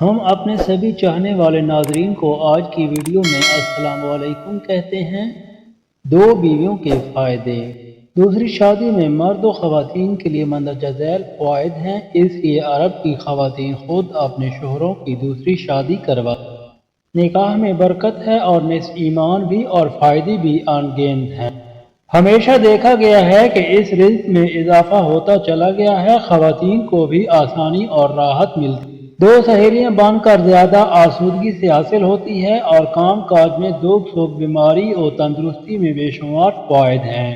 ہم اپنے سبھی چاہنے والے ناظرین کو آج کی ویڈیو میں السلام علیکم کہتے ہیں۔ دو بیویوں کے فائدے۔ دوسری شادی میں مرد و خواتین کے لیے مندرجہ ذیل فوائد ہیں، اس لیے عرب کی خواتین خود اپنے شوہروں کی دوسری شادی کرواتی ہیں۔ نکاح میں برکت ہے اور نصف ایمان بھی اور فائدے بھی انگنت ہیں۔ ہمیشہ دیکھا گیا ہے کہ اس رزق میں اضافہ ہوتا چلا گیا ہے، خواتین کو بھی آسانی اور راحت ملتی ہے۔ دو سہیلیاں بن کر زیادہ آسودگی سے حاصل ہوتی ہے اور کام کاج میں دکھ سکھ، بیماری اور تندرستی میں بے شمار فوائد ہیں۔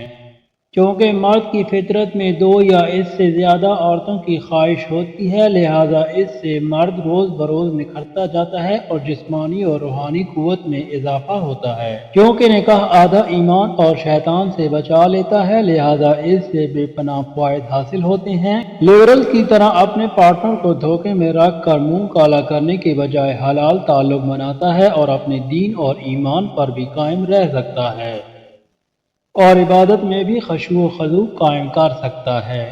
چونکہ مرد کی فطرت میں دو یا اس سے زیادہ عورتوں کی خواہش ہوتی ہے، لہذا اس سے مرد روز بروز نکھرتا جاتا ہے اور جسمانی اور روحانی قوت میں اضافہ ہوتا ہے۔ کیونکہ نکاح آدھا ایمان اور شیطان سے بچا لیتا ہے، لہذا اس سے بے پناہ فوائد حاصل ہوتے ہیں۔ لبرل کی طرح اپنے پارٹنر کو دھوکے میں رکھ کر منہ کالا کرنے کے بجائے حلال تعلق بناتا ہے اور اپنے دین اور ایمان پر بھی قائم رہ سکتا ہے اور عبادت میں بھی خشوع و خضوع قائم کر سکتا ہے۔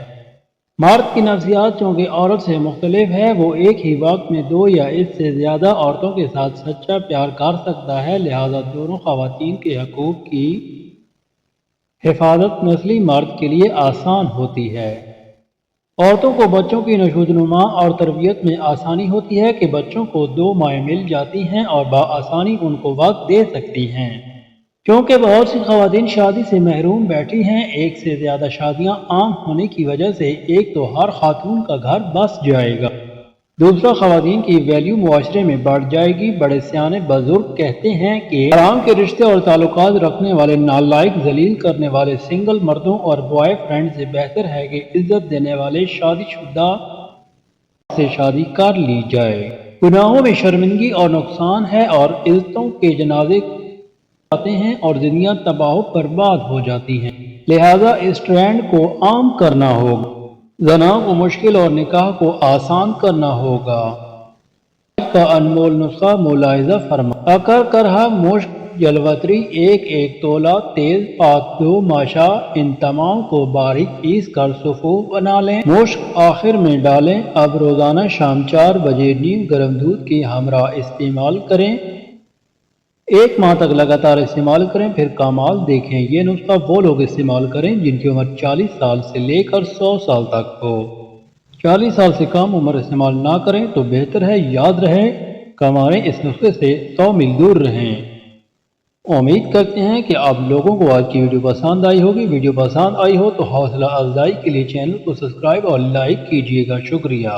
مرد کی نفسیات چونکہ عورت سے مختلف ہے، وہ ایک ہی وقت میں دو یا اس سے زیادہ عورتوں کے ساتھ سچا پیار کر سکتا ہے، لہذا دونوں خواتین کے حقوق کی حفاظت نسلی مرد کے لیے آسان ہوتی ہے۔ عورتوں کو بچوں کی نشوونما اور تربیت میں آسانی ہوتی ہے کہ بچوں کو دو مائیں مل جاتی ہیں اور بآسانی ان کو وقت دے سکتی ہیں۔ کیونکہ بہت سی خواتین شادی سے محروم بیٹھی ہیں، ایک سے زیادہ شادیاں عام ہونے کی وجہ سے ایک تو ہر خاتون کا گھر بس جائے گا، دوسرا خواتین کی ویلیو معاشرے میں بڑھ جائے گی۔ بڑے سیانے بزرگ کہتے ہیں کہ حرام کے رشتے اور تعلقات رکھنے والے، نالائق ذلیل کرنے والے سنگل مردوں اور بوائے فرینڈ سے بہتر ہے کہ عزت دینے والے شادی شدہ سے شادی کر لی جائے۔ گناہوں میں شرمندگی اور نقصان ہے اور عزتوں کے جنازے آتے ہیں اور زندگیاں تباہ و برباد ہو جاتی ہیں، لہذا اس ٹرینڈ کو عام کرنا ہوگا، زنا کو مشکل اور نکاح کو آسان کرنا ہوگا۔ کا انمول نسخہ ملاحظہ فرمائیں۔ اکر کرہا مشک جلوتری ایک ایک تولہ تیز پاک دو ماشا، ان تمام کو باریک پیس کر صفوف بنا لیں، مشک آخر میں ڈالیں۔ اب روزانہ شام 4 بجے نیم گرم دودھ کے ہمراہ استعمال کریں، 1 ماہ تک لگاتار استعمال کریں، پھر کمال دیکھیں۔ یہ نسخہ وہ لوگ استعمال کریں جن کی عمر 40 سال سے لے کر 100 سال تک ہو۔ 40 سال سے کم عمر استعمال نہ کریں تو بہتر ہے۔ یاد رہے کماریں اس نسخے سے 100 میل دور رہیں۔ امید کرتے ہیں کہ آپ لوگوں کو آج کی ویڈیو پسند آئی ہوگی۔ ویڈیو پسند آئی ہو تو حوصلہ افزائی کے لیے چینل کو سبسکرائب اور لائک کیجیے گا۔ شکریہ۔